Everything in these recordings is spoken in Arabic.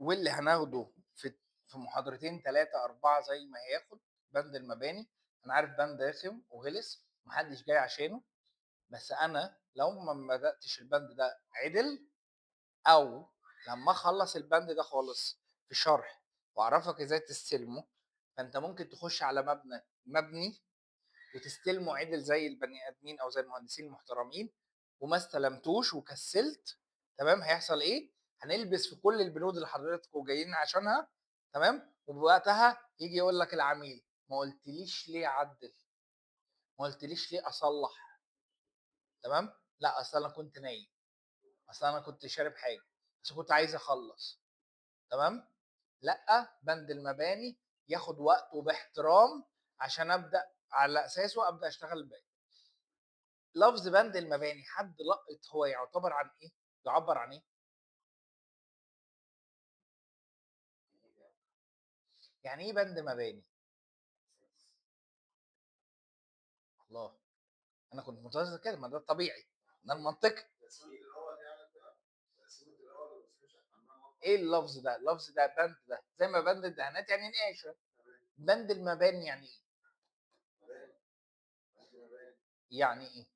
واللي هناخده في محاضرتين 3 4 زي ما هياخد بند المباني. انا عارف بند رخم وغلس محدش جاي عشانه، بس انا لو ما بداتش البند ده عدل، او لما اخلص البند ده خالص في شرح واعرفك ازاي تستلمه، فانت ممكن تخش على مبني وتستلمه عدل زي البني ادمين او زي المهندسين المحترمين، وما استلمتوش وكسلت. تمام، هيحصل ايه؟ هنلبس في كل البنود اللي حضراتكم جايين عشانها. تمام، وبوقتها يجي يقول لك العميل ما قلتليش ليه اعدل، ما قلتليش ليه اصلح. تمام، لا اصل انا كنت نايم، اصل انا كنت شارب حاجه، بس كنت عايز اخلص. تمام، لا، بند المباني ياخد وقت وباحترام عشان ابدا على اساسه ابدا اشتغل بقى. لفظ بند المباني حد لقط هو يعتبر عن ايه؟ يعبر عن ايه؟ يعني ايه بند مباني؟ الله، انا كنت متوسط كده، ما ده الطبيعي، ده المنطقي. ايه اللفظ ده؟ اللفظ ده بند، ده زي ما بند الدهانات يعني نقاشه. بند المباني يعني ايه؟ يعني ايه؟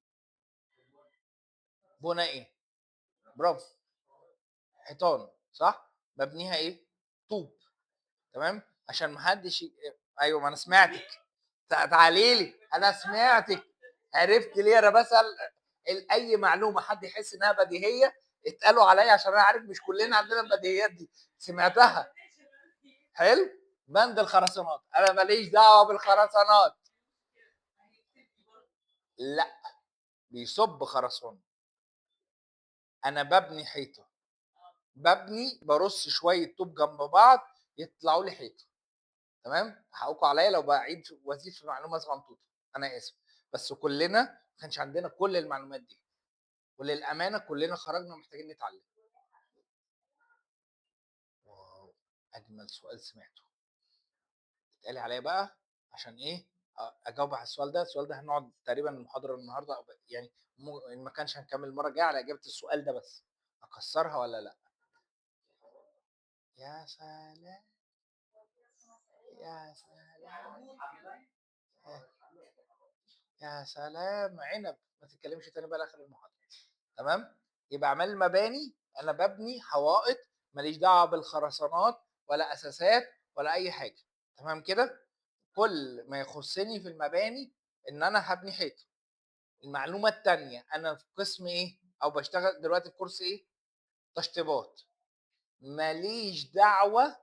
بنى ايه؟ برافو، حيطان، صح؟ مبنيها ايه؟ طوب. تمام، عشان ما حدش ايوه، ما انا سمعتك. تعالي لي، انا سمعتك. عرفت ليه انا بسال؟ اي معلومه حد يحس انها بديهيه اتقالوا عليا، عشان انا عارف مش كلنا عندنا البديهيات دي. سمعتها. حلو. بند الخرسانات، انا ماليش دعوه بالخرسانات. لا، بيصب خرسانه. انا ببني حيطه، ببني برص شويه طوب جنب بعض يطلعوا لي حيطه. تمام، حقكم عليا لو بعيد وازيد في معلومه صغنطوطه، انا اسف. بس كلنا ما كانش عندنا كل المعلومات دي، وللامانه كلنا خرجنا محتاجين نتعلم. واو، اجمل سؤال سمعته اتقال عليا بقى. عشان ايه؟ اجاوب على السؤال ده. السؤال ده هنقعد تقريبا المحاضره النهارده، يعني ان ما كانش هنكمل المره الجايه على اجابه السؤال ده بس. اكسرها ولا لا؟ يا سلام، يا سلام، يا سلام عنب. ما تتكلمش تاني بقى لاخر المحاضره. تمام، يبقى اعمال المباني انا ببني حوائط، ماليش دعوه بالخرسانات ولا اساسات ولا اي حاجه. تمام كده. كل ما يخصني في المباني ان انا هبني حيطه. المعلومه الثانيه، انا في قسم ايه او بشتغل دلوقتي في كورس ايه؟ تشطيبات. ماليش دعوه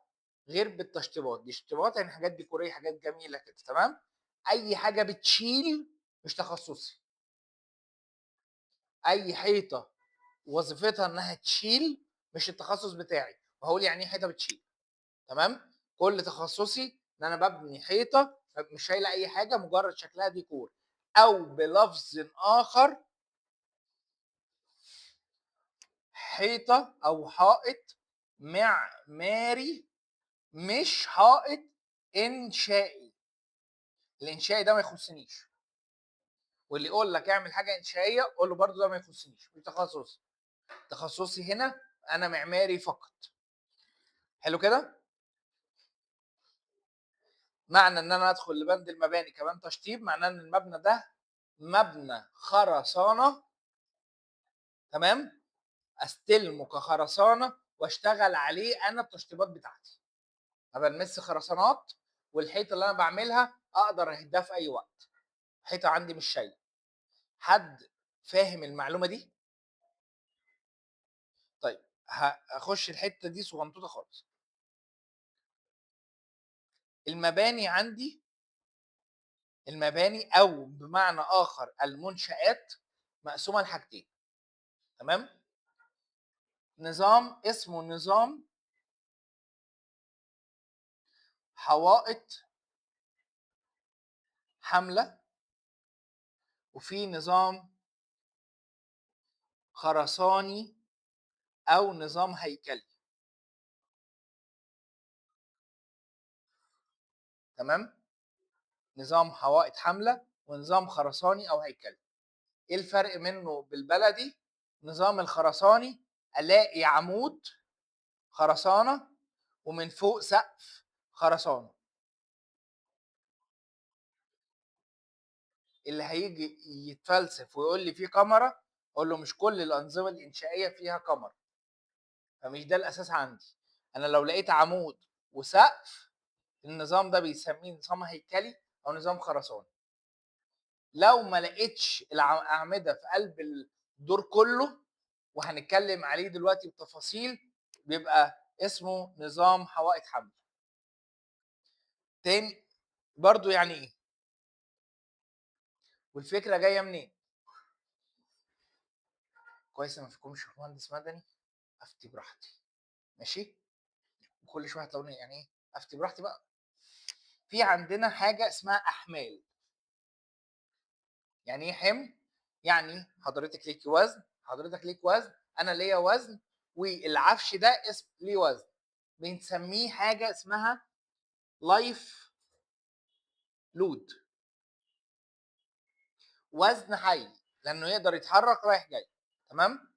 غير بالتشطيبات. دي تشطيبات يعني حاجات ديكوريه، حاجات جميله كده. تمام، اي حاجه بتشيل مش تخصصي. اي حيطه وظيفتها انها تشيل مش التخصص بتاعي. وهقول يعني ايه حيطه بتشيل. تمام، كل تخصصي ان انا ببني حيطه مش شايله اي حاجه، مجرد شكلها ديكور، او بلفظ اخر حيطه او حائط معماري، مش حائط انشائي. الانشائي ده ما يخصنيش، واللي يقول لك اعمل حاجه انشائيه قول له برضه ده ما يخصنيش، مش تخصصي. تخصصي هنا انا معماري فقط. حلو كده. معنى ان انا ادخل لبند المباني كمان تشطيب، معناه ان المبنى ده مبنى خرسانه. تمام، استلمه كخرسانه واشتغل عليه انا التشطيبات بتاعتي. ما بلمس خرسانات، والحيطه اللي انا بعملها اقدر اهدها في اي وقت. حيطه عندي مش شايله. حد فاهم المعلومه دي؟ طيب، هخش الحته دي صغنطوطه خالص. المباني عندي، المباني او بمعنى اخر المنشآت مقسومه لحاجتين. تمام، نظام اسمه نظام حوائط حمله، وفي نظام خرساني او نظام هيكلي. تمام، نظام حوائط حمله ونظام خرساني او هيكلي. ايه الفرق منه بالبلدي؟ نظام الخرساني الاقي عمود خرسانه ومن فوق سقف خرسانه. اللي هيجي يتفلسف ويقول لي في كاميرا، اقول له مش كل الانظمه الانشائيه فيها كاميرا، فمش ده الاساس عندي. انا لو لقيت عمود وسقف، النظام ده بيسميه نظام هيكلي او نظام خرساني. لو ما لقيتش الاعمده في قلب الدور كله، وهنتكلم عليه دلوقتي بتفاصيل، بيبقى اسمه نظام حوائط حمل. تاني برضو يعني ايه، والفكره جايه منين؟ كويس ما فيكمش مهندس مدني، افتي براحتي ماشي. وكل شويه هتلاقوني يعني ايه افتي براحتي بقى. في عندنا حاجه اسمها احمال. يعني ايه حمل؟ يعني حضرتك ليكي وزن، حضرتك ليك وزن، انا ليا وزن، والعفش ده اسم ليه وزن، بنسميه حاجه اسمها لايف لود، وزن حي، لانه يقدر يتحرك رايح جاي. تمام.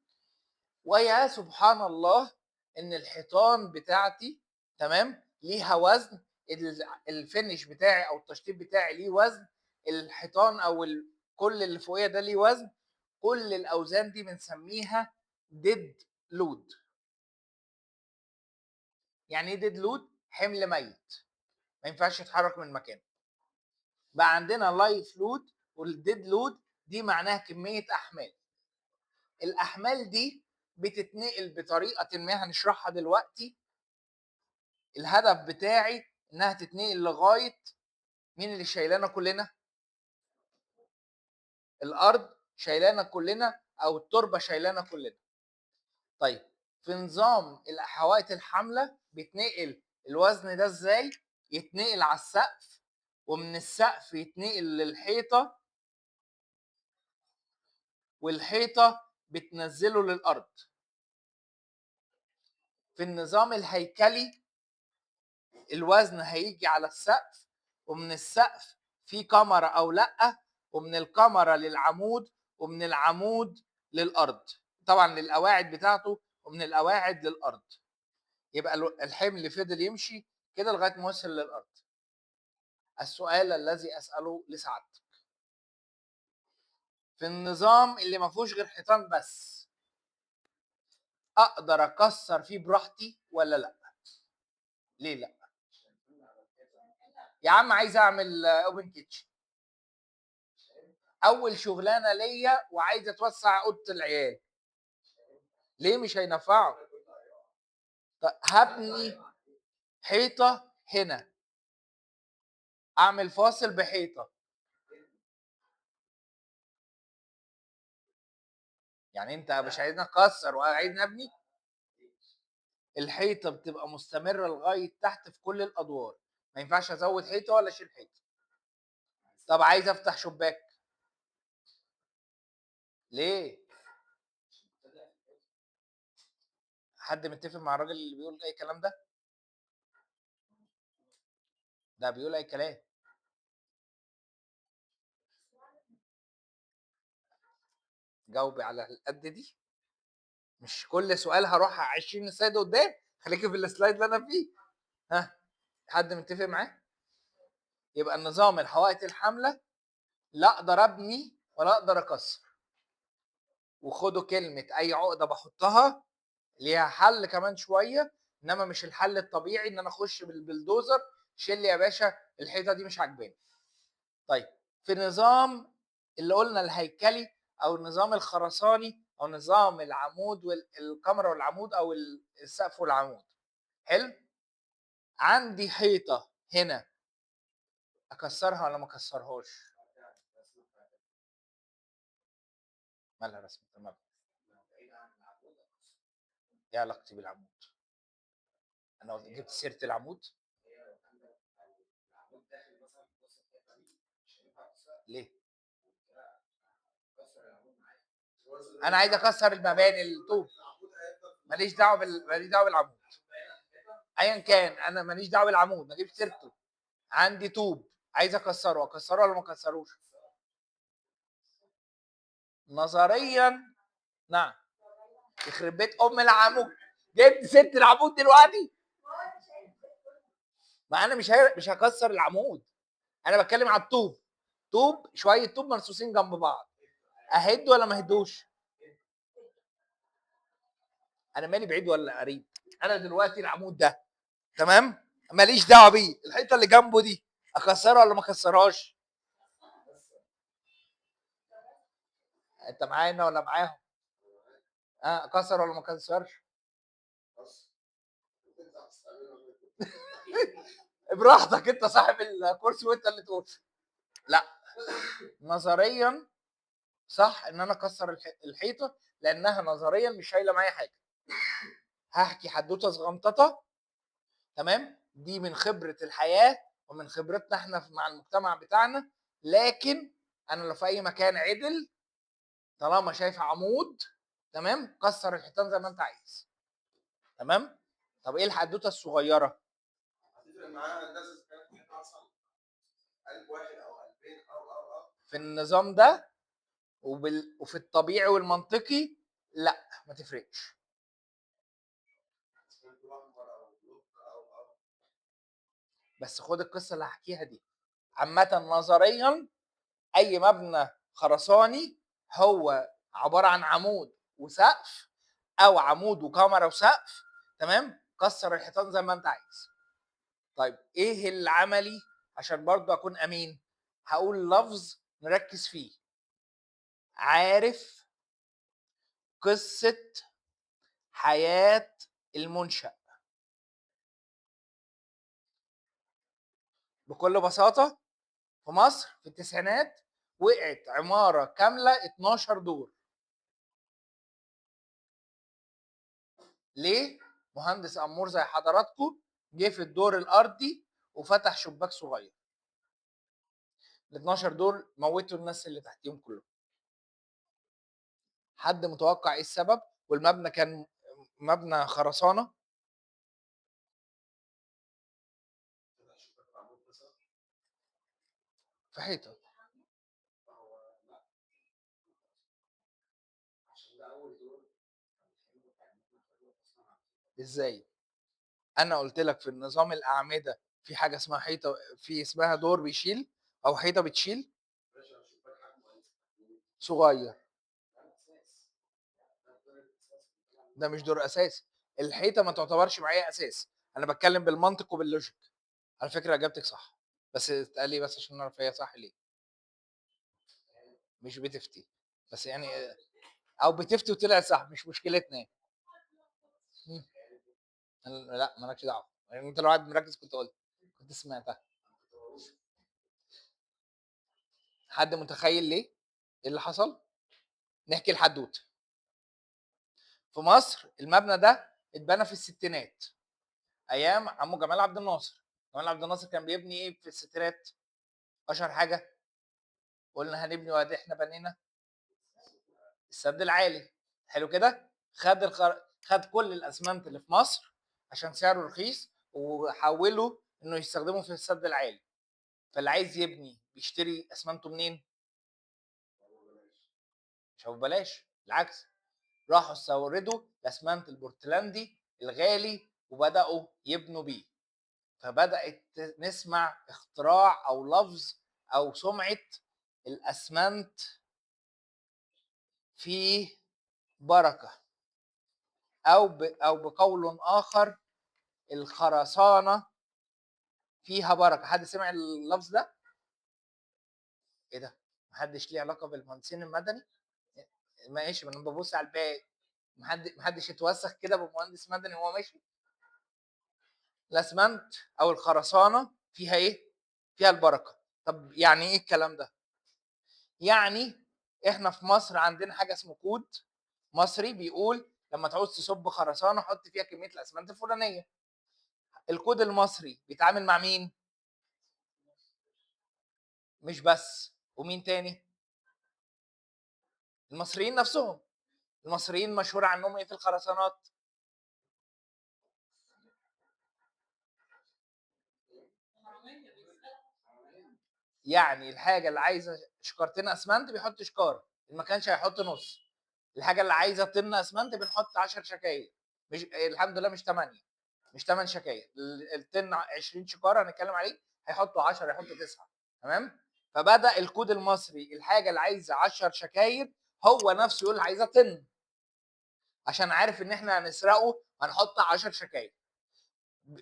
ويا سبحان الله ان الحيطان بتاعتي تمام ليها وزن، الفينش بتاعي او التشطيب بتاعي ليه وزن، الحيطان او كل اللي فوقيه ده ليه وزن. كل الاوزان دي بنسميها ديد لود. يعني ايه ديد لود؟ حمل ميت ما ينفعش يتحرك من مكانه. بقى عندنا لايف لود والديد لود، دي معناها كميه احمال. الاحمال دي بتتنقل بطريقه ما هنشرحها دلوقتي. الهدف بتاعي انها تتنقل لغايه مين اللي شايلانا كلنا؟ الارض شايلانا كلنا او التربه شايلانا كلنا. طيب في نظام الحوائط الحامله بيتنقل الوزن ده ازاي؟ يتنقل على السقف، ومن السقف يتنقل للحيطه، والحيطه بتنزله للارض. في النظام الهيكلي الوزن هيجي على السقف، ومن السقف في كاميرا او لا، ومن الكاميرا للعمود، ومن العمود للارض، طبعا للقواعد بتاعته، ومن القواعد للارض. يبقى الحمل فضل يمشي كده لغايه ما وصل للارض. السؤال الذي اساله لسعادتك، في النظام اللي ما فيهوش غير حيطان بس، اقدر اكسر فيه براحتي ولا لا؟ ليه لا؟ يا عم عايز اعمل اوبن كيتشن، اول شغلانه ليا وعايز اتوسع اوضه العيال، ليه مش هينفعه؟ هبني حيطه هنا، اعمل فاصل بحيطه، يعني انت مش عايزني اكسر وعايزني ابني؟ الحيطه بتبقى مستمره لغايه تحت في كل الادوار، ما ينفعش ازود حيطه ولا اشيل حيطه. طب عايز افتح شباك، ليه؟ حد متفق مع الراجل اللي بيقول اي كلام ده؟ ده بيقول اي كلام. جاوبي على القد دي، مش كل سؤال هروح 20 سلايد قدام، خليكي في السلايد اللي انا فيه. ها، حد متفق معاه؟ يبقى النظام الحوائط الحامله لا اقدر ابني ولا اقدر اكسر. وخدوا كلمه اي عقده بحطها ليها حل كمان شويه، انما مش الحل الطبيعي ان انا اخش بالبلدوزر شيل لي يا باشا الحيطه دي مش عاجباني. طيب في النظام اللي قلنا الهيكلي او النظام الخرساني او نظام العمود والكاميرا والعمود او السقف والعمود، حلو، عندي حيطه هنا، اكسرها ولا ما اكسرهاش؟ مالها رسمه المبنى؟ ايه علاقتي بالعمود؟ انا جبت سيره العمود ليه؟ انا عايز اكسر المباني الطوب، ماليش دعوه بالعمود. ايا كان انا ماليش دعوه بالعمود، ما اجيبش سيرته. عندي طوب عايز اكسره ولا ما اكسروش؟ نظريا نعم. يخرب بيت ام العمود، جبت سيره العمود دلوقتي. ما انا مش هكسر العمود، انا بتكلم على الطوب. طوب، شويه طوب مرصوصين جنب بعض، اهد ولا ما اهدوش؟ انا مالي بعيد ولا قريب؟ انا دلوقتي العمود ده تمام، ماليش دعوه بيه. الحيطه اللي جنبه دي اكسرها ولا ما اكسرهاش؟ انت معانا ولا معاهم؟ اكسر ولا ما اكسرش؟ براحتك، انت صاحب الكرسي وانت اللي تقول. لا، نظريا صح ان انا اكسر الحيطه، لانها نظريا مش شايله معايا حاجه. هحكي حدوته صغنططه، تمام، دي من خبره الحياه ومن خبرتنا احنا مع المجتمع بتاعنا. لكن انا لو في اي مكان عدل، طالما شايف عمود، تمام، كسر الحيطان زي ما انت عايز. تمام. طب ايه الحدوته الصغيره؟ هتفرق معانا الناس اذا كانت حصل قلب واحد او قلبين او في النظام ده وفي الطبيعي والمنطقي، لا ما تفرقش. بس خد القصه اللي هحكيها دي. عامه نظريا اي مبنى خرساني هو عباره عن عمود وسقف، او عمود وكاميرا وسقف، تمام، كسر الحيطان زي ما انت عايز. طيب ايه العملي؟ عشان برضو اكون امين، هقول لفظ نركز فيه. عارف قصه حياه المنشأ؟ بكل بساطه، في مصر في التسعينات وقعت عماره كامله 12 دور. ليه؟ مهندس امور زي حضراتكم جه في الدور الارضي وفتح شباك صغير. ال 12 دول موتوا الناس اللي تحتيهم كلهم. حد متوقع ايه السبب؟ والمبنى كان مبنى خرسانه. في حيطه. ازاي؟ انا قلت لك في النظام الاعمده في حاجه اسمها حيطه، في اسمها دور بيشيل او حيطه بتشيل صغير. ده مش دور اساسي. الحيطه ما تعتبرش معايا اساس. انا بتكلم بالمنطق وباللوجيك. على فكره اجابتك صح، بس اتقال لي بس عشان نعرف هي صح ليه. مش بتفتي، بس يعني، او بتفتي وطلعت صح، مش مشكلتنا يعني. مم. لا مالكش دعوه يعني، انت لو قاعد مركز كنت قلت، كنت سمعتها. حد متخيل ليه؟ ايه اللي حصل؟ نحكي الحدوته. في مصر المبنى ده اتبنى في الستينات، ايام عمو جمال عبد الناصر. جمال عبد الناصر كان بيبني ايه في الستينات؟ اشهر حاجه قلنا هنبني، وادي احنا بنينا السد العالي. حلو كده. خد كل الاسمنت اللي في مصر عشان سعره رخيص، وحوله انه يستخدمه في السد العالي. فاللي عايز يبني بيشتري اسمنته منين؟ مش هو ببلاش، بالعكس، راحوا استوردوا الاسمنت البورتلاندي الغالي وبداوا يبنوا بيه. فبدات نسمع اختراع او لفظ او سمعه الاسمنت فيه بركه، او بقول اخر الخرسانه فيها بركه. حد سمع اللفظ ده؟ ايه ده؟ محدش ليه علاقه بالمهندسين المدني؟ ماشي، ما انا ببص على الباقي. محدش يتوسخ كده بمهندس مدني وهو ماشي. الاسمنت او الخرسانه فيها ايه؟ فيها البركه. طب يعني ايه الكلام ده؟ يعني احنا في مصر عندنا حاجه اسمه كود مصري بيقول لما تعوز تصب خرسانه حط فيها كميه الاسمنت الفلانيه. الكود المصري بيتعامل مع مين؟ مش بس، ومين تاني؟ المصريين نفسهم. المصريين مشهور عنهم ايه في الخرسانات؟ يعني الحاجه اللي عايزه شكارتين اسمنت بيحط شكاره، ما كانش هيحط نص. الحاجه اللي عايزه طن اسمنت بنحط 10 شكاير، مش الحمد لله مش 8. مش 8 شكاير. التن 20 شكاره هنتكلم عليه، هيحطوا 10 يحطوا 9. تمام. فبدا الكود المصري الحاجه اللي عايزه 10 شكاير هو نفسه يقول عايزه طن، عشان عارف ان احنا هنسرقه هنحط 10 شكاير.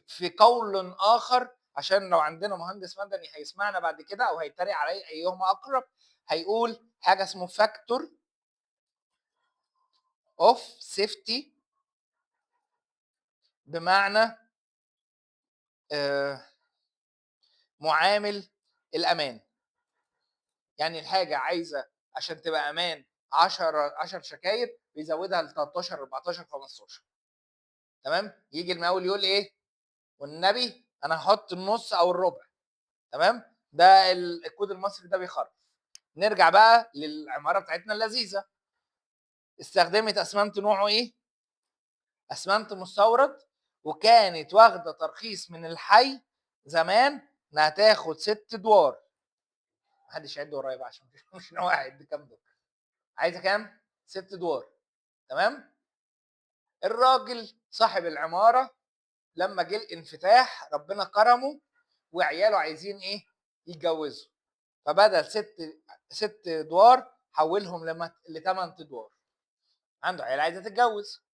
في قول اخر، عشان لو عندنا مهندس مدني هيسمعنا بعد كده او هيتريق علي ايهما اقرب، هيقول حاجه اسمه فاكتور اوف سيفتي، بمعنى معامل الامان. يعني الحاجه عايزه عشان تبقى امان 10 شكاير بيزودها ل 13 14 15. تمام. يجي المقاول يقول ايه؟ والنبي انا هحط النص او الربع. تمام. ده الكود المصري ده بيخرب. نرجع بقى للعماره بتاعتنا اللذيذه. استخدمت اسمنت نوعه ايه؟ اسمنت مستورد، وكانت واخده ترخيص من الحي زمان انها تاخد 6 ادوار. محدش يعد ورايا بقى عشان مش ناوي اعد كام دور. عايزه كام؟ 6 ادوار. تمام. الراجل صاحب العماره لما جه الانفتاح ربنا كرمه وعياله عايزين ايه؟ يتجوزوا. فبدل 6 ادوار حولهم ل 8 ادوار. عنده عيال عايزه تتجوز،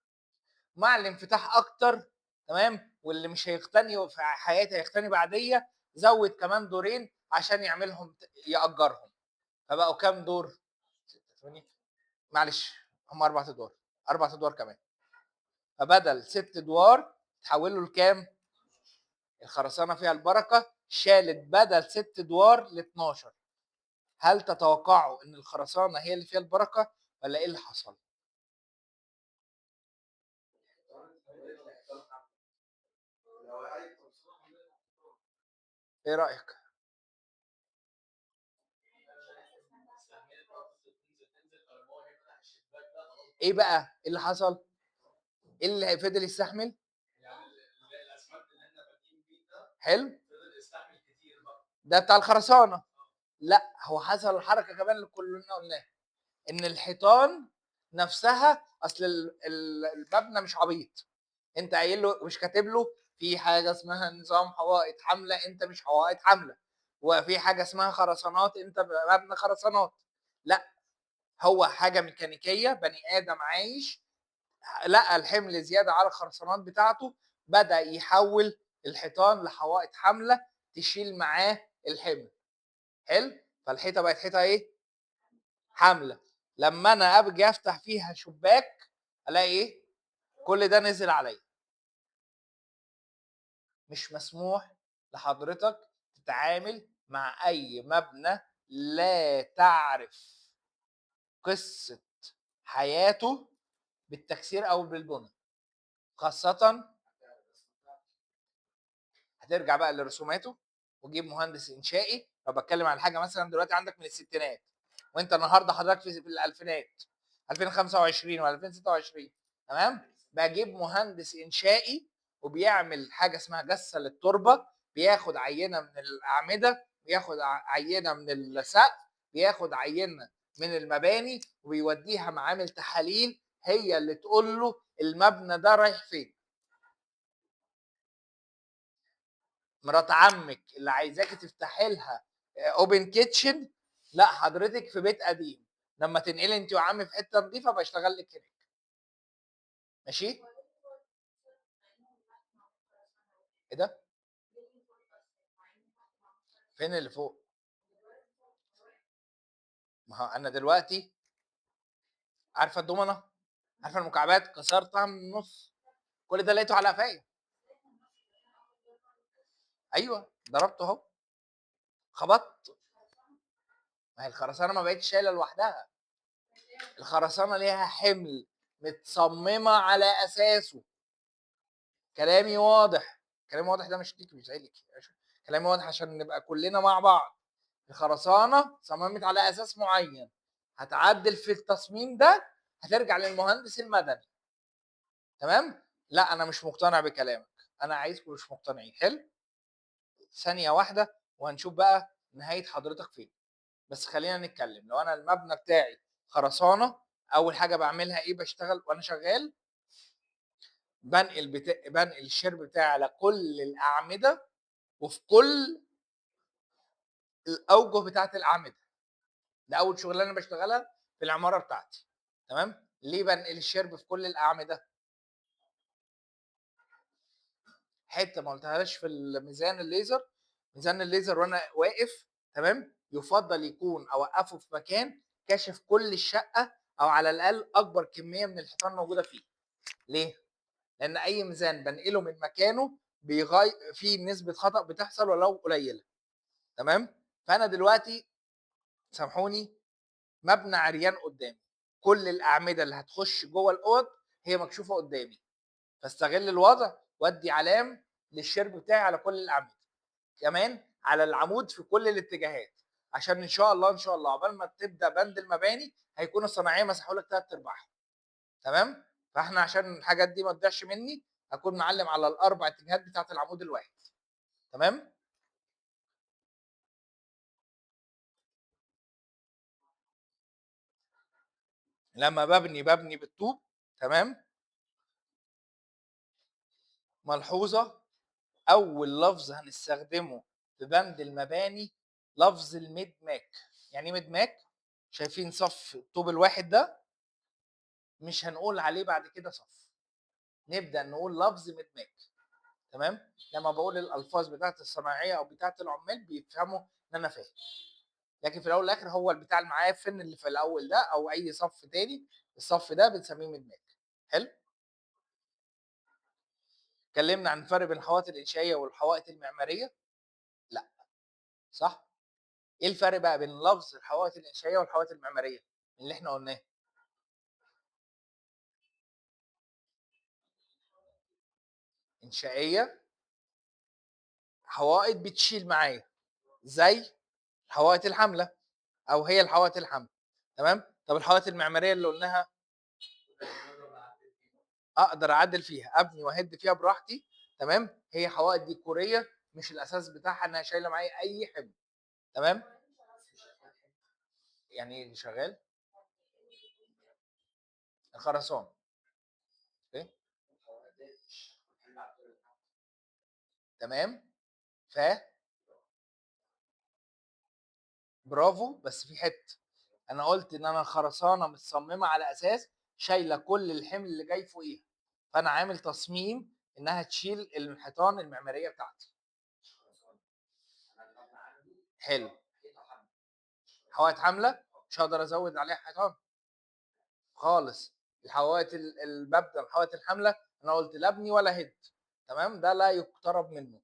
مع الانفتاح اكتر. تمام. واللي مش هيقتني في حياته هيقتني بعديه، زود كمان دورين عشان يعملهم ياجرهم. فبقوا كام دور؟ 8. معلش، هم 4 ادوار. 4 ادوار كمان. فبدل 6 ادوار تحولوا لكام؟ الخرسانه فيها البركه، شالت بدل 6 ادوار ل 12. هل تتوقعوا ان الخرسانه هي اللي فيها البركه ولا ايه اللي حصل؟ ايه رايك؟ ايه بقى إيه اللي حصل؟ ايه اللي فضل يستحمل؟ حلو. ده بتاع الخرسانه. لا، هو حصل الحركه كمان اللي كلنا قلناها، ان الحيطان نفسها، اصل المبنى مش عبيط. انت قايل له مش كاتب له في حاجه اسمها نظام حوائط حامله، انت مش حوائط حامله. وفي حاجه اسمها خرسانات، انت مبنى خرسانات. لا، هو حاجه ميكانيكيه، بني ادم عايش لقى الحمل زياده على الخرسانات بتاعته، بدا يحول الحيطان لحوائط حامله تشيل معاه الحمل. حلو. فالحيطه بقت حيطه ايه؟ حامله. لما انا ابجي افتح فيها شباك الاقي ايه؟ كل ده نزل عليا. مش مسموح لحضرتك تتعامل مع اي مبنى لا تعرف قصه حياته بالتكسير او بالبنى. خاصه هترجع بقى لرسوماته وتجيب مهندس انشائي. لو بتكلم عن حاجه مثلا دلوقتي عندك من الستينات، وانت النهارده حضرتك في الالفينات، 2025 ولا 2026. تمام. بجيب مهندس انشائي وبيعمل حاجه اسمها جسه للتربه، بياخد عينه من الاعمده، بياخد عينه من السقف، بياخد عينه من المباني، وبيوديها معامل تحاليل هي اللي تقول له المبنى ده رايح فين. مرات عمك اللي عايزاكي تفتحي لها اوبن كيتشن، لا حضرتك في بيت قديم، لما تنقلي انت وعمي في حته نظيفه بشتغل لك هناك. ماشي. ايه ده؟ فين اللي فوق؟ ما هو انا دلوقتي عارفه الضمنه، عارفه المكعبات كسرتها من النص، كل ده لقيته على قفايا. ايوه ضربته اهو، خبطت. ما هي الخرسانه ما بقتش شايله لوحدها، الخرسانه ليها حمل متصممه على اساسه. كلامي واضح؟ كلامي واضح؟ ده مش ليك، مش زي ليك. كلامي واضح عشان نبقى كلنا مع بعض. الخرسانه صممت على اساس معين، هتعدل في التصميم ده هترجع للمهندس المدني. تمام. لا انا مش مقتنع بكلامك، انا عايزكم مش مقتنعين. حلو. ثانيه واحده وهنشوف بقى نهايه حضرتك فين. بس خلينا نتكلم. لو انا المبنى بتاعي خرسانه، اول حاجه بعملها ايه؟ بشتغل وانا شغال بنقل الشرب بتاعي على كل الاعمده وفي كل الاوجه بتاعه الاعمده. ده اول شغلانه بشتغلها في العماره بتاعتي. تمام. ليه بنقل الشرب في كل الاعمده؟ حته ما قلتهاش في الميزان الليزر. ميزان الليزر وانا واقف، تمام، يفضل يكون اوقفه في مكان كاشف كل الشقه، او على الاقل اكبر كميه من الحيطان موجوده فيه. ليه؟ لان اي ميزان بنقله من مكانه بيغير في نسبه خطا بتحصل ولو قليله. تمام. فانا دلوقتي، سامحوني، مبنى عريان قدامي، كل الاعمده اللي هتخش جوه الاوض هي مكشوفه قدامي، فاستغل الوضع وادي علام للشرب بتاعي على كل الاعمده، كمان على العمود في كل الاتجاهات، عشان ان شاء الله ان شاء الله عقبال ما تبدا بند المباني هيكون الصناعيه مسحوا لك 3/4. تمام. فاحنا عشان الحاجات دي ما تضيعش مني هكون معلم على الاربع اتجاهات بتاعه العمود الواحد. تمام. لما ببني بالطوب. تمام. ملحوظه، اول لفظ هنستخدمه في بند المباني لفظ المدماك. يعني ايه مدماك؟ شايفين صف الطوب الواحد ده؟ مش هنقول عليه بعد كده صف، نبدا نقول لفظ مدماك. تمام. لما بقول الالفاظ بتاعت الصناعيه او بتاعت العمال بيفهموا ان انا فاهم. لكن في الاول والاخر هو البتاع المعفن اللي في الاول ده او اي صف تاني، الصف ده بنسميه مدماك. حلو. اتكلمنا عن الفرق بين الحوائط الانشائيه والحوائط المعماريه؟ لا. صح. ايه الفرق بقى بين لفظ الحوائط الانشائيه والحوائط المعماريه اللي احنا قلناه؟ انشائيه حوائط بتشيل معايا، زي الحوائط الحامله، او هي الحوائط الحامله. تمام. طب الحوائط المعماريه اللي قلناها اقدر اعدل فيها، ابني واهد فيها براحتي. تمام. هي حوائط ديكوريه، مش الاساس بتاعها انها شايله معايا اي حمل. تمام. يعني ايه شغال؟ الخرسانه. اوكي. تمام. ف برافو، بس في حته. انا قلت ان انا الخرسانه متصممه على اساس شايله كل الحمل اللي جاي فوقيها، فانا عامل تصميم انها تشيل الحيطان المعماريه بتاعتي. حلو. حوائط حامله مش هقدر ازود عليها حيطان خالص. الحوائط المبدا الحوائط الحامله انا قلت لا ابني ولا هد. تمام. ده لا يقترب منه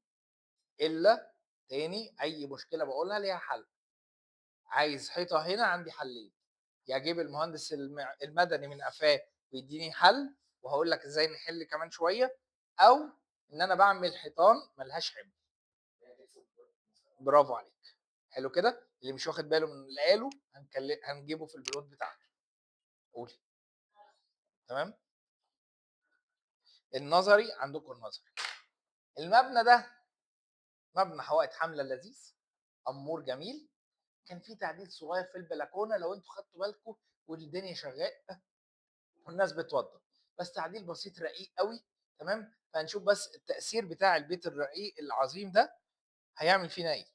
الا، تاني، اي مشكله بقولها ليها حل. عايز حيطه هنا، عندي حلين: يا اجيب المهندس المدني من قفاه ويديني حل وهقول لك ازاي نحل كمان شويه، او ان انا بعمل حيطان ملهاش حمل. برافو عليك. حلو كده. اللي مش واخد باله من اللي قاله هنجيبه في البنود بتاعته. قولي. تمام. النظري عندكم النظري. المبنى ده مبنى حوائط حمله لذيذ، امور جميل. كان في تعديل صغير في البلكونه لو انتوا خدتوا بالكم، والدنيا شغاله والناس بتوضب، بس تعديل بسيط رقيق قوي. تمام. فهنشوف بس التاثير بتاع البيت الرقيق العظيم ده هيعمل فينا ايه.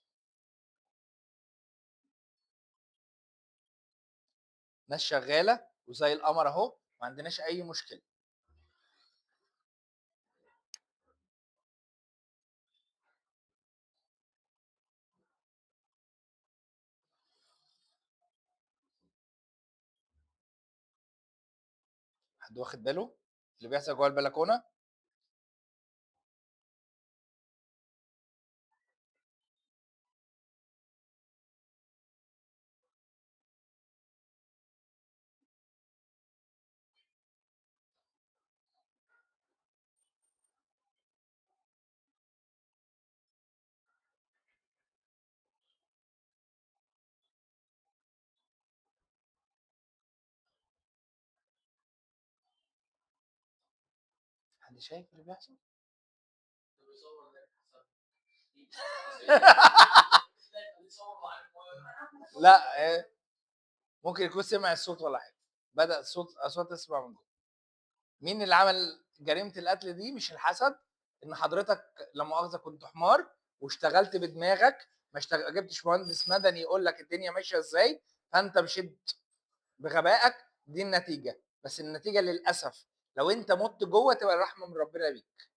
ناس شغاله وزي القمر اهو، ما عندناش اي مشكله. حد واخد باله اللي بيحصل جوه البلكونه؟ حد شايف اللي بيحصل؟ لا. ممكن يكون سمع الصوت ولا حاجه، بدا الصوت اصوات تسمع من جوه. مين اللي عمل جريمه القتل دي مش الحسد، ان حضرتك لا مؤاخذه كنت حمار واشتغلت بدماغك، ما جبتش مهندس مدني يقول لك الدنيا ماشيه ازاي، فانت مشيت بغبائك، دي النتيجه. بس النتيجه للاسف لو انت مت جوه تبقى الرحمه من ربنا بيك.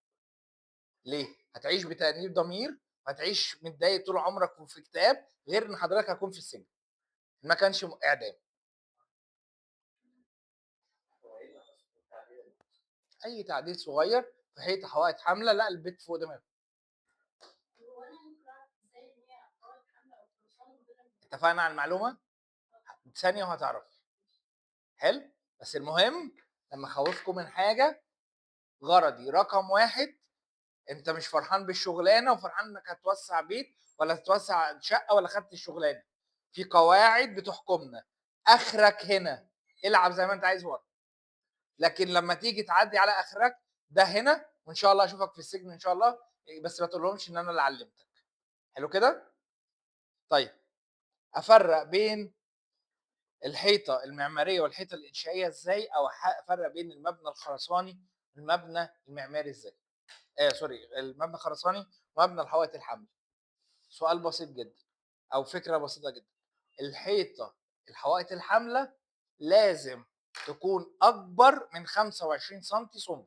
ليه؟ هتعيش بتأنيب ضمير، هتعيش متضايق طول عمرك وفي اكتئاب، غير ان حضرتك هتكون في السجن ما كانش اعدام. اي تعديل صغير في حيطه حوائط حامله، لا البيت فوق دماغك. اتفقنا على المعلومه؟ ثانيه وهتعرف. حلو. بس المهم لما اخوفكم من حاجه، غرضي رقم واحد، انت مش فرحان بالشغلانه وفرحان انك هتوسع بيت ولا تتوسع شقه ولا خدت الشغلانه، في قواعد بتحكمنا. اخرك هنا العب زي ما انت عايز ورا، لكن لما تيجي تعدي على اخرك ده هنا، وان شاء الله اشوفك في السجن ان شاء الله، بس ما تقولهمش ان انا اللي علمتك. حلو كده؟ طيب، افرق بين الحيطه المعماريه والحيطه الانشائيه ازاي، او افرق بين المبنى الخرساني والمبنى المعماري ازاي؟ سوري، المبنى الخرساني ومبنى الحوائط الحمل. سؤال بسيط جدا، او فكره بسيطه جدا. الحيطه الحوائط الحامله لازم تكون اكبر من 25 سم سمك.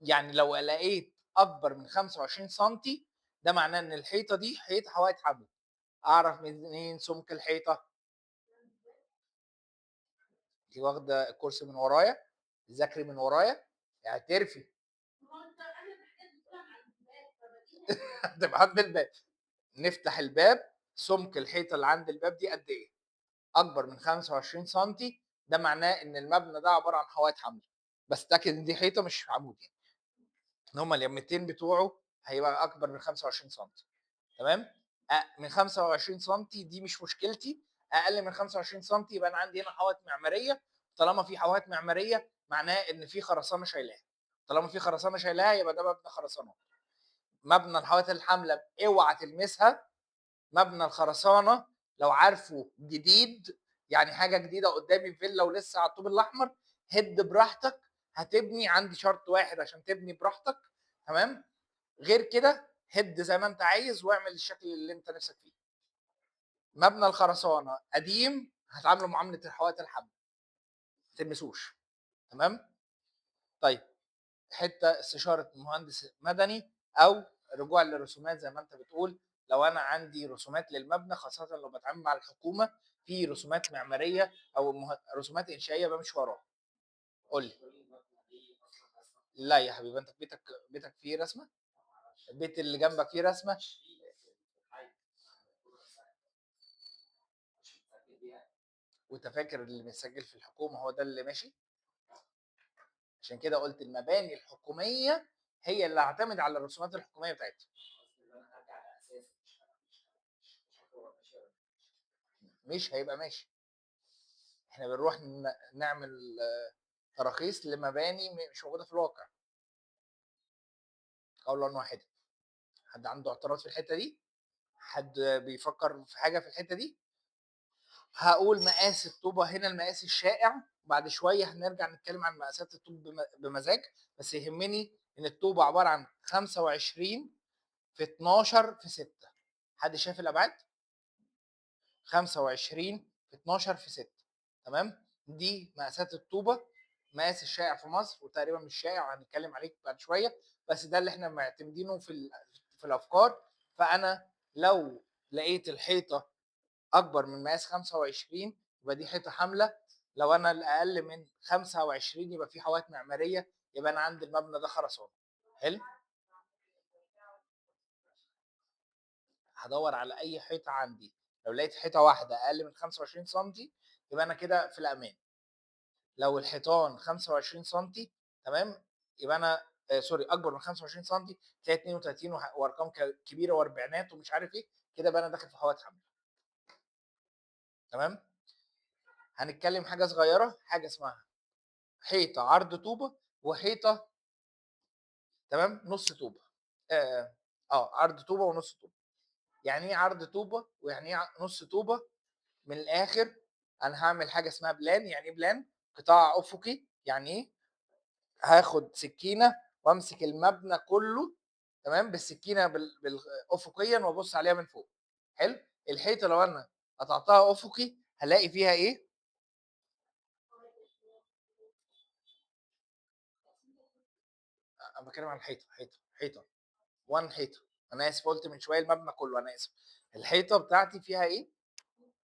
يعني لو لقيت اكبر من 25 سم، ده معناه ان الحيطه دي حيطه حوائط حامله. اعرف منين سمك الحيطه؟ انت واخده الكرسي من ورايا، ذاكري من ورايا، اعترفي. تبقى عند الباب، نفتح الباب، سمك الحيطه اللي عند الباب دي قد ايه؟ اكبر من 25 سم، ده معناه ان المبنى ده عباره عن حوائط حمل. بس تاكد ان دي حيطه مش عمود، يعني ان هما اليمتين بتوعه هيبقى اكبر من 25 سم. تمام. من 25 سم دي مش مشكلتي، اقل من 25 سم يبقى انا عندي هنا حوائط معماريه. طالما في حوائط معماريه معناه ان في خرسانه شايلاها، طالما في خرسانه شايلاها يبقى ده مبنى خرسانات. مبنى الحوائط الحامله اوعى تلمسها. مبنى الخرسانه لو عارفه جديد، يعني حاجه جديده قدامي فيلا ولسه على الطوب الاحمر، هد براحتك. هتبني عندي شرط واحد عشان تبني براحتك، تمام؟ غير كده هد زي ما انت عايز واعمل الشكل اللي انت نفسك فيه. مبنى الخرسانه قديم هتعامله معامله الحوائط الحمل، ما تلمسوش. تمام. طيب، حته استشاره مهندس مدني او رجوع للرسومات زي ما انت بتقول. لو انا عندي رسومات للمبنى، خاصه لو بتعامل مع الحكومه، في رسومات معماريه او رسومات انشائيه بمشي وراها. قول لي. لا يا حبيبي، انت بيتك فيه رسمه؟ البيت اللي جنبك فيه رسمه؟ وانت فاكر اللي متسجل في الحكومه هو ده اللي ماشي؟ عشان كده قلت المباني الحكوميه هي اللي هعتمد على الرسومات الحكوميه بتاعتها. مش هيبقى ماشي. احنا بنروح نعمل تراخيص لمباني مش موجوده في الواقع. قولا واحدا. حد عنده اعتراض في الحته دي؟ حد بيفكر في حاجه في الحته دي؟ هقول مقاس الطوبه هنا، المقاس الشائع. بعد شويه هنرجع نتكلم عن مقاسات الطوب بمزاج. بس يهمني ان الطوبه عباره عن 25 في 12 في 6. حد شايف الابعاد؟ 25 في 12 في 6. تمام. دي مقاسات الطوبه، مقاس الشائع في مصر، وتقريبا مش شائع وهنتكلم عليه بعد شويه. بس ده اللي احنا معتمدينه في الافكار. فانا لو لقيت الحيطه اكبر من مقاس 25 يبقى دي حيطه حامله. لو انا الاقل من 25 يبقى في حوائط معماريه، يبقى انا عندي المبنى ده خرسانه. حلو. هدور على اي حيطه عندي، لو لقيت حيطه واحده اقل من 25 سم يبقى انا كده في الامان. لو الحيطان 25 سم، تمام، يبقى انا سوري اكبر من 25 سم، تلاقي 32 وارقام كبيره واربعينات ومش عارف ايه، كده بقى انا داخل في حوائط حمل. تمام. هنتكلم حاجه صغيره، حاجه اسمها حيطه عرض طوبه وحيطه، تمام، نص طوبه. اه, عرض طوبه ونص طوبه. يعني ايه عرض طوبه ويعني ايه نص طوبه؟ من الاخر، انا هعمل حاجه اسمها بلان. يعني ايه بلان؟ قطاع افقي. يعني ايه؟ هاخد سكينه وامسك المبنى كله، تمام، بالسكينه افقيا وابص عليها من فوق. حلو. الحيطه لو انا قطعتها افقي هلاقي فيها ايه؟ انا بتكلم عن الحيطه، حيطه 1 حيطه. انا اسف، قلت من شويه المبنى كله، انا اسف. الحيطه بتاعتي فيها ايه؟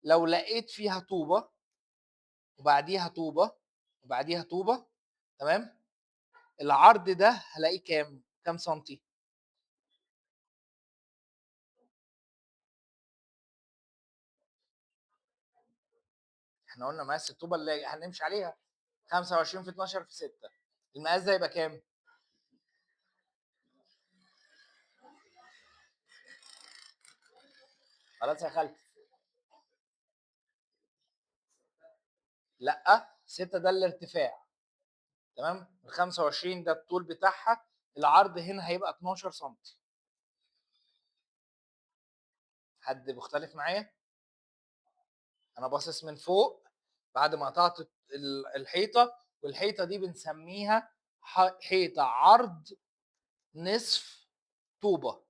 لو لقيت فيها طوبه وبعديها طوبه وبعديها طوبه، تمام، العرض ده هلاقيه كام سنتي؟ احنا قلنا مقاس الطوبه اللي هنمشي عليها 25 في 12 في 6. المقاس ده يبقى كام؟ خلاص يا خالتي. لا، 6 ده الارتفاع، تمام. ال 25 ده الطول بتاعها. العرض هنا هيبقى 12 سم. حد مختلف معايا؟ انا باصص من فوق بعد ما قطعت الحيطه، والحيطه دي بنسميها حيطه عرض نصف طوبه،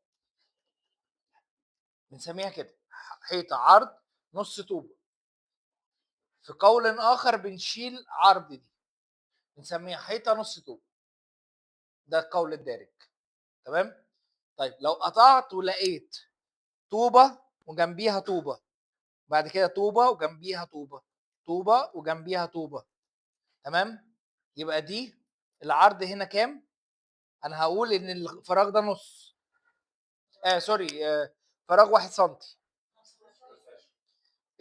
بنسميها كده، حيطه عرض نص طوبه. في قول اخر بنشيل عرض دي، بنسميها حيطه نص طوبه. ده القول الدارج، تمام. طيب لو قطعت ولقيت طوبه وجنبيها طوبه، بعد كده طوبه وجنبيها طوبه، طوبه وجنبيها طوبه، تمام، يبقى دي العرض هنا كام؟ انا هقول ان الفراغ ده نص، سوري، فراغ 1 سم.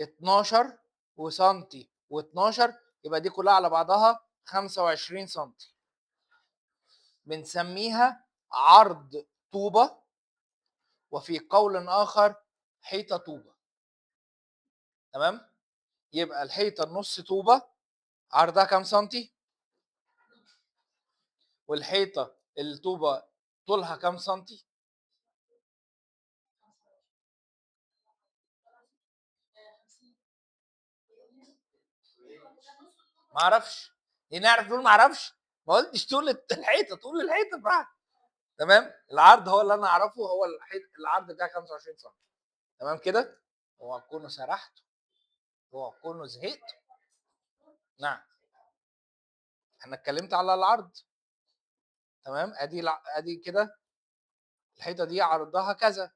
12 وسنتي و12، يبقى دي كلها على بعضها 25 سم. بنسميها عرض طوبة، وفي قول آخر حيطة طوبة، تمام. يبقى الحيطة النص طوبة عرضها كام سنتي؟ والحيطة الطوبة طولها كام سنتي؟ ما اعرفش. ليه نعرف نقول ما اعرفش؟ ما قلتش طول الحيطة، طول الحيطة بقى، تمام. العرض هو اللي انا اعرفه، هو العرض بتاع 25 سم، تمام كده. هو اكون سرحت، هو اكون زهقت. نعم. انا اتكلمت على العرض، تمام. ادي كده الحيطه دي عرضها كذا،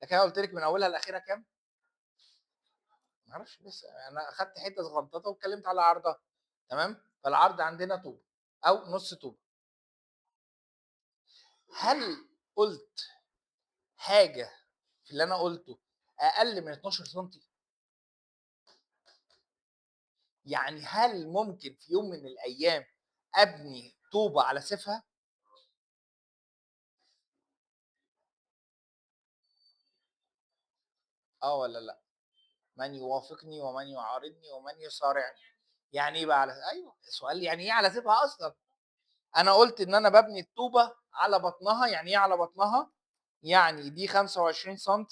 لكن انا قلت لك من اولها لاخرها كام؟ ما اعرفش لسه، انا اخدت حته صغنططه واتكلمت على عرضها، تمام. فالعرض عندنا طوب او نص طوب. هل قلت حاجه في اللي انا قلته اقل من 12 سم؟ يعني هل ممكن في يوم من الايام ابني طوبه على سيفها؟ اه ولا لا؟ من يوافقني ومن يعارضني ومن يصارعني. يعني ايه بقى ايوه السؤال، يعني ايه على سيفها اصلا؟ انا قلت ان انا ببني الطوبه على بطنها. يعني ايه على بطنها؟ يعني دي 25 سم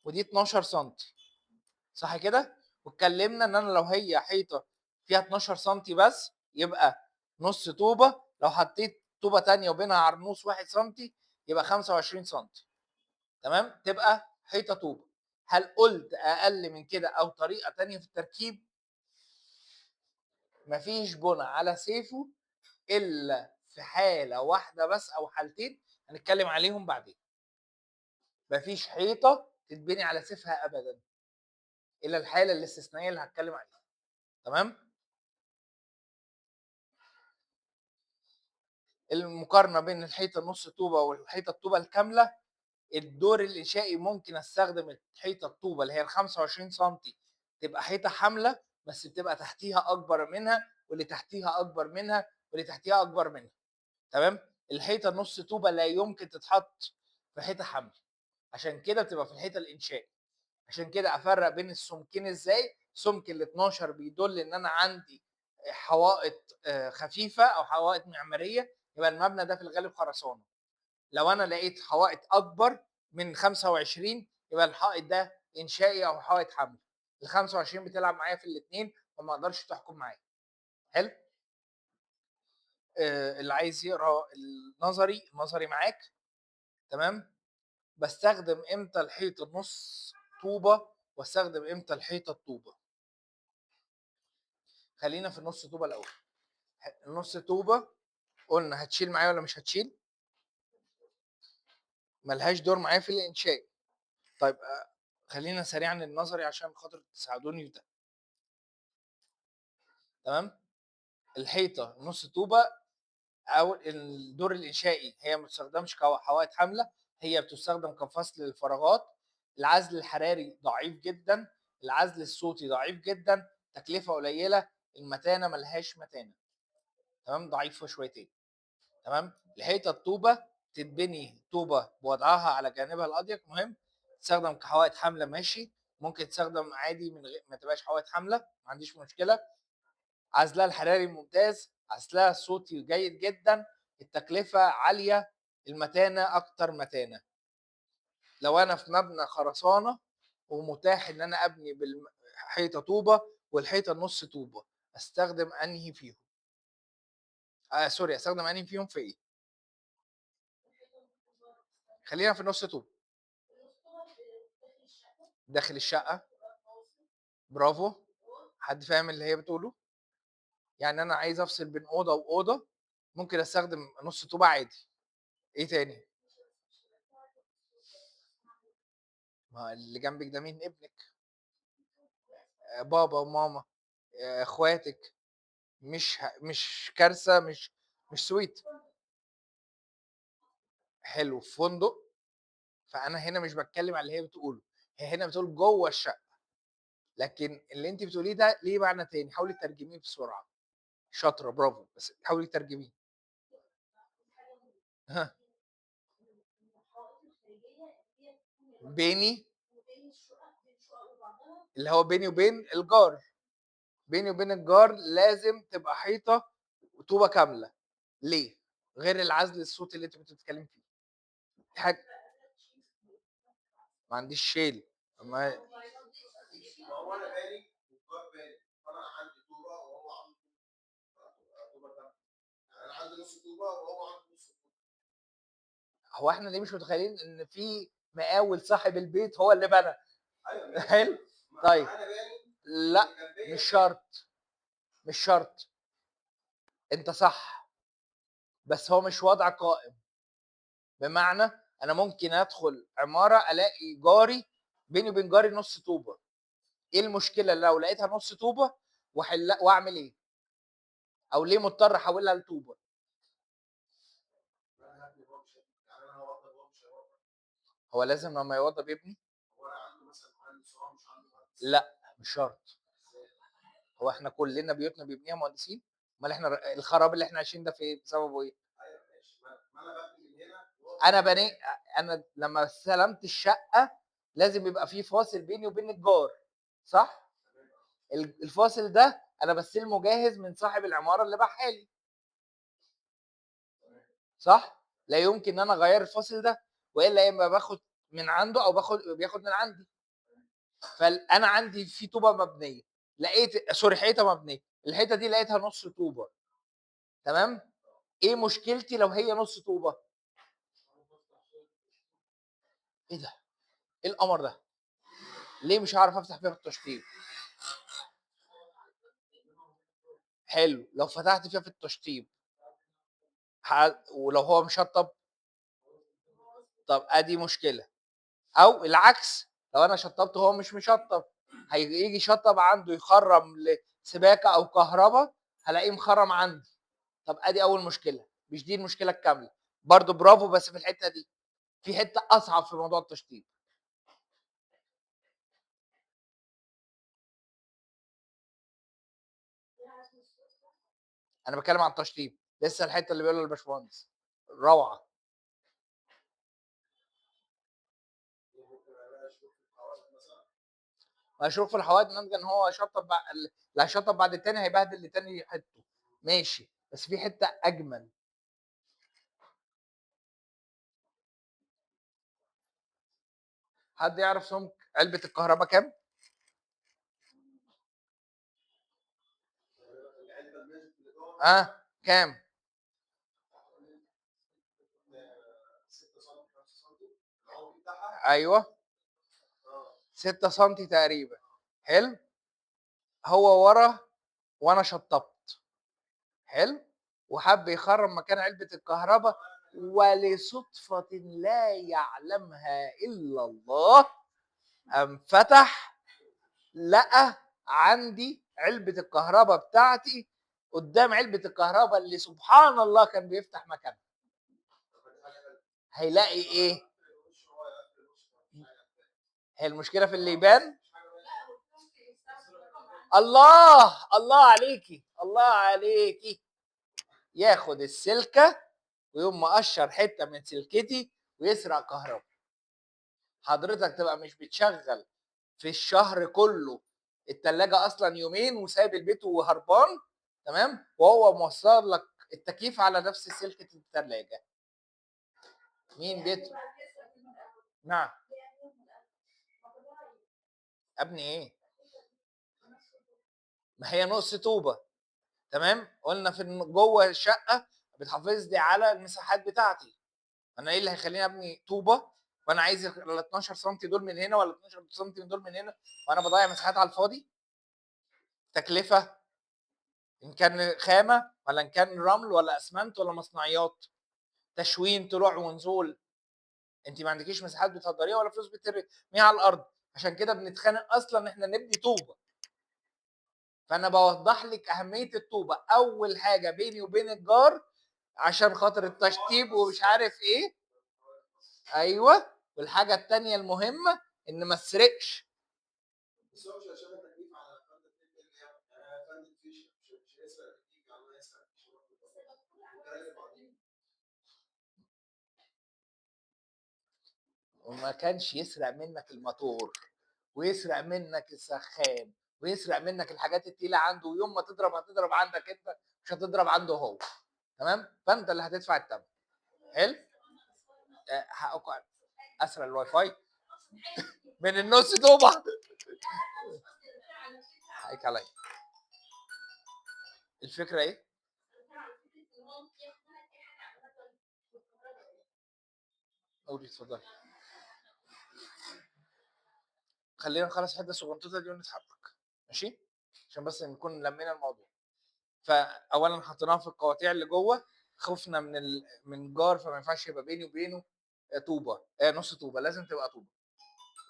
ودي 12 سم، صح كده. واتكلمنا ان انا لو هي حيطه فيها 12 سم بس يبقى نص طوبه، لو حطيت طوبه تانية وبينها عرنوس 1 سم يبقى 25 سم، تمام، تبقى حيطه طوبه. هل قلت اقل من كده او طريقه تانية في التركيب؟ مفيش بنى على سيفه الا في حاله واحده بس او حالتين هنتكلم عليهم بعدين. مفيش حيطه تتبني على سيفها ابدا الا الحاله الاستثنائيه اللي هتكلم عليها، تمام. المقارنه بين الحيطه النص طوبه والحيطه الطوبه الكامله، الدور الانشائي ممكن استخدم الحيطه الطوبه اللي هي ال 25 سم تبقى حيطه حامله، بس بتبقى تحتيها اكبر منها، واللي تحتيها اكبر منها، واللي تحتيها اكبر منها، تمام. الحيطه النص طوبه لا يمكن تتحط في حيطه حامله، عشان كده بتبقى في الحيطه الانشائي. عشان كده افرق بين السمكين ازاي. سمك ال 12 بيدل ان انا عندي حوائط خفيفه او حوائط معماريه، يبقى المبنى ده في الغالب خرسانه. لو انا لقيت حوائط اكبر من 25 يبقى الحائط ده انشائي او حائط حمل. ال 25 بتلعب معايا في الاثنين وما اقدرش تحكم معايا. حلو. اللي عايز يقرا النظري معاك، تمام. باستخدم إمتى الحيطة النُص طوبة واستخدم إمتى الحيطة الطوبة. خلّينا في النُص طوبة الأول. النُص طوبة قُلنا هتشيل معايا والّا مش هتشيل؟ ما لهاش دور معايا في الإنشاء. طيب خلّينا سريعًا النظري عشان خاطر تساعدوني في ده، تمام. الحيطة نُص طوبة أو الدور الإنشائي هي ما بتستخدمش كحوائط حاملة، هي بتستخدم كفصل للفراغات. العزل الحراري ضعيف جدًا، العزل الصوتي ضعيف جدًا، تكلفة قليلة، المتانة ما لهاش متانة، تمام، ضعيفة شويتين، تمام. الحيطة الطوبة تتبني طوبة بوضعها على جانبها الأضيق مهم، تستخدم كحوائط حاملة ماشي، ممكن تستخدم عادي من غير ما تبقاش حوائط حاملة، ما عنديش مشكلة. عزلها الحراري ممتاز، عزلها الصوتي جيد جدًا، التكلفة عالية، المتانة أكتر متانة. لو أنا في مبنى خرسانة ومتاح إن أنا أبني حيطة طوبة والحيطة النُص طوبة، أستخدم أنهي فيهم؟ سوري، أستخدم أنهي فيهم في إيه؟ خلّينا في النُص طوبة. داخل الشقة، برافو. حد فاهم اللي هي بتقوله؟ يعني أنا عايز أفصل بين أوضة وأوضة، ممكن أستخدم نُص طوبة عادي. إيه تاني؟ ما اللي جنبِك ده مين؟ ابنِك، بابا وماما، إخواتِك، مش كارثة، مش سويت. حلو، في فندق. فأنا هنا مش باتكلم على اللي هي بتقوله، هي هنا بتقول جوّه الشقة، لكن اللي أنتِ بتقوليه ده ليه معنى تاني، حاولي تترجميه بسرعة. شاطرة، برافو، بس حاولي تترجميه. ها. بيني اللي هو بيني وبين الجار، بيني وبين الجار لازم تبقى حيطة طوبة كاملة. ليه؟ غير العزل الصوتي اللي أنتِ كنتِ بتتكلمي فيه. في حاجة ما عنديش شيل. ما هو أنا باني والجار باني، فأنا عندي طوبة وهو عنده طوبة كاملة، يعني أنا عندي نُص طوبة وهو عنده نُص طوبة. هو إحنا ليه مش متخيلين إن في مقاول صاحب البيت هو اللي بنى؟ أيوه حلو. طيب أنا باني لأ، مش شرط، مش شرط. أنت صح، بس هو مش وضع قائم. بمعنى أنا ممكن أدخل عمارة ألاقي جاري بيني وبين جاري نُص طوبة، إيه المشكلة لو لقيتها نُص طوبة وأعمل إيه؟ أو ليه مضطر أحوّلها لطوبة؟ هو لازم لمّا يوضّب يبني؟ لأ، مش شرط. هو إحنا كلّنا بيوتنا بيبنيها مهندسين؟ أومال إحنا الخراب اللي إحنا عايشين ده في إيه، بسببه إيه؟ أنا بني أنا لمّا استلمت الشقة لازم يبقى في فاصل بيني وبين الجار، صح؟ الفاصل ده أنا باستلمه جاهز من صاحب العمارة اللي باعها لي، صح؟ لا يمكن إن أنا أغيّر الفاصل ده، وإلا يا إما باخد من عنده أو بياخد من عندي. أنا عندي في طوبة مبنية، لقيت سوري حيطة مبنية، الحيطة دي لقيتها نُص طوبة، تمام؟ إيه مشكلتي لو هي نُص طوبة؟ إيه ده؟ إيه القمر ده؟ ليه مش هاعرف أفتح فيها في التشطيب؟ حلو، لو فتحت فيها في التشطيب ولو هو مشطّب؟ طب أدي مشكلة. أو العكس، لو أنا شطّبت وهو مش مشطّب، هييجي يشطّب عنده يخرّم لسباكة أو كهربا، هالاقيه مخرّم عندي. طب أدي أول مشكلة، مش دي المشكلة الكاملة. برضه برافو بس في الحتّة دي، في حتّة أصعب في موضوع التشطيب. أنا باتكلّم عن التشطيب، لسه الحتّة اللي بيقولها الباشمهندس، روعة. مشروع في الحوائط ممكن إن هو يشطّب اللي هيشطّب بعد التاني هيبهدل لتاني حتّه، ماشي، بس في حتّة أجمل. حد يعرف سمك علبة الكهربا كام؟ كام؟ ايوه 6 سم تقريبا. حلو. هو ورا وانا شطبت. حلو. وحب يخرم مكان علبه الكهرباء، ولصدفه لا يعلمها الا الله قام فتح، لقى عندي علبه الكهرباء بتاعتي قدام علبه الكهرباء اللي سبحان الله كان بيفتح مكانها. هيلاقي ايه؟ هي المشكله في اللي يبان. الله عليكي، الله عليكي. ياخد السلكه ويقوم مقشر حته من سلكتي ويسرق كهرباء. حضرتك تبقى مش بتشغل في الشهر كله التلاجة اصلا يومين وسايب البيت وهربان، تمام، وهو موصل لك التكييف على نفس سلكه التلاجة. مين بيت؟ نعم. ابني ايه؟ ما هي نص طوبه. تمام. قلنا في جوه الشقه بتحافظ لي على المساحات بتاعتي. انا ايه اللي هيخليني ابني طوبه وانا عايز ال 12 سم دول من هنا ولا 12 سم دول من هنا، وانا بضيع مساحات على الفاضي؟ تكلفه، ان كان خامه ولا ان كان رمل ولا اسمنت ولا مصنعيات، تشوين طلوع ونزول. انت ما عندكيش مساحات بتهدريها ولا فلوس بترميها على الارض. عشان كده بنتخانق اصلا ان احنا نبني طوبه. فانا بوضح لك اهميه الطوبه. اول حاجه بيني وبين الجار عشان خاطر التشطيب ومش عارف ايه. ايوه. والحاجه الثانيه المهمه ان ما اسرقش. بس هو مش عشان التكليف على فرد التكليف يعني فرد الفيش مش هيسرق التكليف على ما يسرق وما كانش يسرق منك الموتور ويسرق منك السخان ويسرق منك الحاجات التقيله عنده، ويوم ما تضرب هتضرب عندك انت، مش هتضرب عنده هو. تمام. فانت اللي هتدفع الثمن. حلو. حقك اسرق الواي فاي من النص طوبه. حقك عليا. الفكره ايه؟ قولي اتفضلي. خلينا نخلص الحته الصغنطوطه دي ونتحرك. ماشي. عشان بس نكون لمينا الموضوع. فاولا حطيناها في القواطيع اللي جوه. خفنا من جار، فما ينفعش يبقى بيني وبينه طوبه، نص طوبه، لازم تبقى طوبه.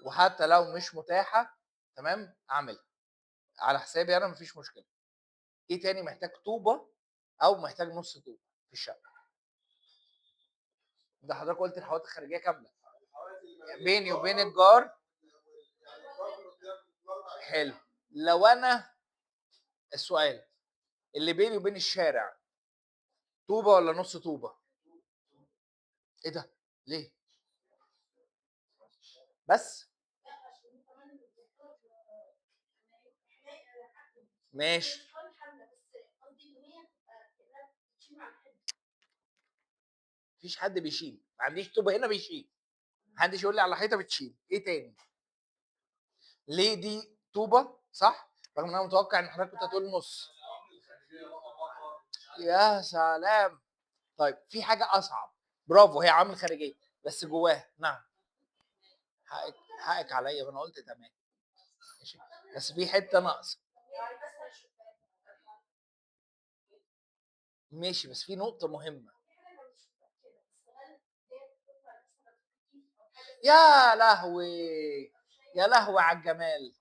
وحتى لو مش متاحه، تمام، اعملها على حسابي انا، مفيش مشكله. ايه تاني محتاج طوبه او محتاج نص طوبه في الشقه؟ ده حضرتك قلت الحوائط الخارجيه كامله بيني وبين الجار. حلو. لو انا السؤال اللي بيني وبين الشارع طوبه ولا نص طوبه؟ ايه ده؟ ليه؟ بس ماشي. مفيش حد بيشيل، ما عنديش طوبه هنا بيشيل. محدش يقول لي على حيطه بتشيل. ايه تاني؟ ليه دي طوبه صح؟ رغم ان انا متوقع ان حضرتك كنت هتقول نص. يا سلام. طيب في حاجه اصعب. برافو، هي عوامل خارجيه بس جواها. نعم. حقك عليا وانا قلت تمام. ماشي. بس في حته ناقصه. ماشي. بس في نقطه مهمه. يا لهوي، يا لهوي على الجمال.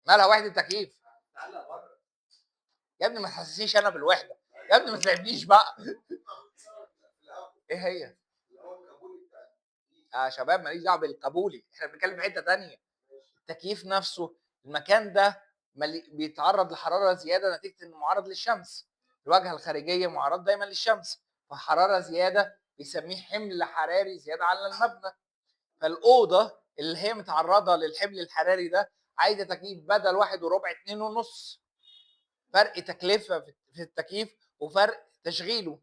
مالها وحده تكييف؟ يا ابني ما تحسسيش انا بالوحده. يا ابني ما تلعبنيش بقى. ايه هي؟ شباب ماليش دعوه بالقبولي، احنا بنتكلم في حته ثانيه. التكييف نفسه، المكان ده بيتعرض لحراره زياده نتيجه انه معرض للشمس. الواجهه الخارجيه معرض دايما للشمس، فحراره زياده بيسميه حمل حراري زياده على المبنى. فالاوضه اللي هي متعرضه للحمل الحراري ده عايزه تكييف بدل 1 وربع 2 ونص. فرق تكلفه في التكييف وفرق تشغيله.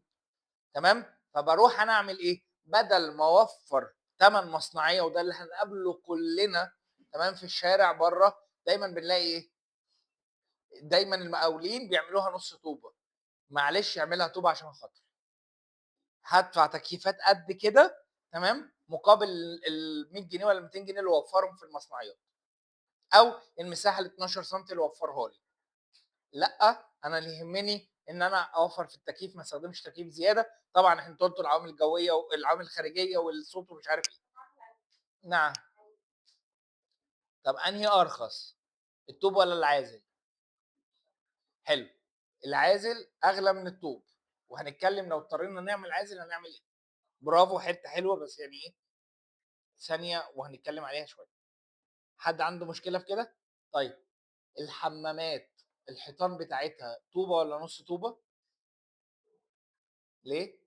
تمام. فبروح انا اعمل ايه؟ بدل ما اوفر ثمن مصنعيه، وده اللي هنقابله كلنا تمام في الشارع بره، دايما بنلاقي ايه؟ دايما المقاولين بيعملوها نص طوبه. معلش اعملها طوبه عشان خاطر هدفع تكييفات قد كده، تمام، مقابل ال100 جنيه والّا 200 جنيه اللي وفّرهم في المصنعيات، أو المساحة ال12 سم اللي وفّرها لي. لأ، أنا اللي يهمني إن أنا أوفّر في التكييف، ما استخدمش تكييف زيادة. طبعًا أنتم قُلتوا العوامل الجوية والعوامل الخارجية والصوت ومش عارف إيه. نعم. طب أنهي أرخص، الطوب والّا العازل؟ حلو، العازل أغلى من الطوب، وهنتكلم لو اضطرينا نعمل عازل هنعمل إيه. برافو، حتّة حلوة بس يعني إيه، ثانية وهنتكلم عليها شوية. حد عنده مشكلة في كده؟ طيب، الحمامات الحيطان بتاعتها طوبة والّا نُص طوبة؟ ليه؟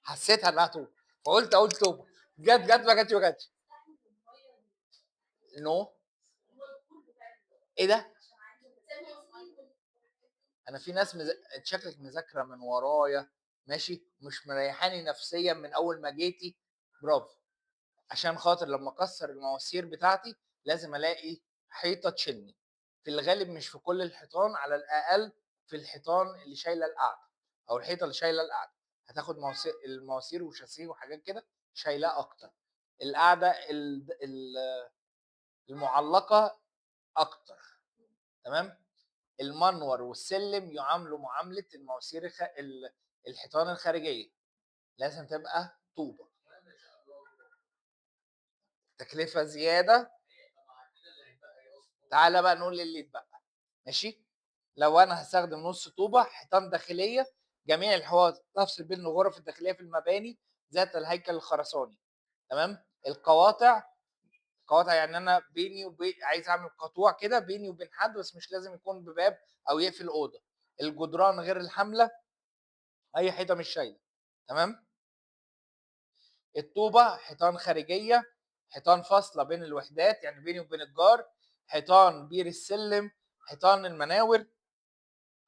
حسيتها إنها طوبة، فقُلت أقول طوبة، جات ما جاتش ما جاتش. No. إيه ده؟ أنا في ناس أنتِ شكلِك مذاكرة من ورايا ماشي، مش مريحاني نفسيًا من أول ما جيتِ. برافو. عشان خاطر لمّا أكسّر المواسير بتاعتي لازم ألاقي حيطة تشيلني. في الغالب مش في كل الحيطان، على الأقل في الحيطان اللي شايلة القاعدة، أو الحيطة اللي شايلة القاعدة، هتاخد المواسير وشاسيه وحاجات كده شايلاه أكتر. القاعدة المُعلّقة أكتر. تمام؟ المنور والسلم يُعاملوا معاملة المواسير الحيطان الخارجية، لازم تبقى طوبة. تكلفة زيادة. تعالَ بقى نقول اللي يتبقى. ماشي، لو انا هستخدم نص طوبه حيطان داخليه، جميع الحوائط تفصل بين الغرف الداخليه في المباني ذات الهيكل الخرساني. تمام، قواطع يعني انا بيني عايز اعمل قطوع كده بيني وبين حد، بس مش لازم يكون بباب او يقفل اوضه. الجدران غير الحامله، اي حيطه مش شايله. تمام. الطوبه حيطان خارجيه، حيطان فاصله بين الوحدات يعني بيني وبين الجار، حيطان بير السلم، حيطان المناور.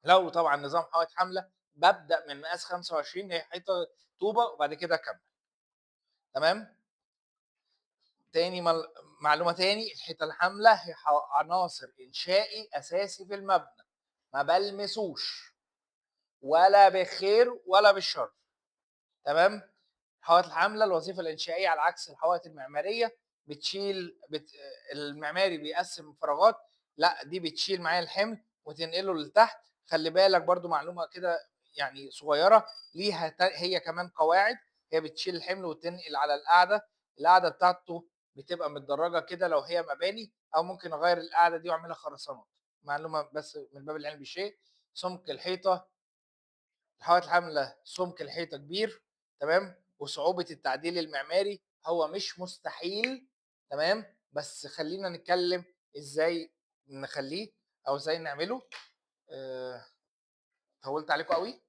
لو طبعًا نظام حوائط حاملة، بابدأ من مقاس 25، هي حيطة طوبة وبعد كده أكمّل. تمام. تاني معلومة تاني، الحيطة الحاملة هي عناصر إنشائي أساسي في المبنى، ما بالمسوش ولا بالخير ولا بالشر. تمام. الحوائط الحاملة الوظيفة الإنشائية على عكس الحوائط المعمارية بتشيل المعماري بيقسّم فراغات، لأ دي بتشيل معايا الحمل وتنقله لتحت. خلّي بالك برضه معلومة كده يعني صغيرة، ليها هي كمان قواعد، هي بتشيل الحمل وتنقل على القاعدة. القاعدة بتاعته بتبقى متدرجة كده لو هي مباني، أو ممكن أغيّر القاعدة دي وأعملها خرسانات. معلومة بس من باب العلم بالشيء. سمك الحيطة، الحائط الحاملة سمك الحيطة كبير. تمام، وصعوبة التعديل المعماري هو مش مستحيل. تمام، بس خلّينا نتكلم إزاي نخلّيه أو إزاي نعمله. آآ طوّلت عليكم أوي؟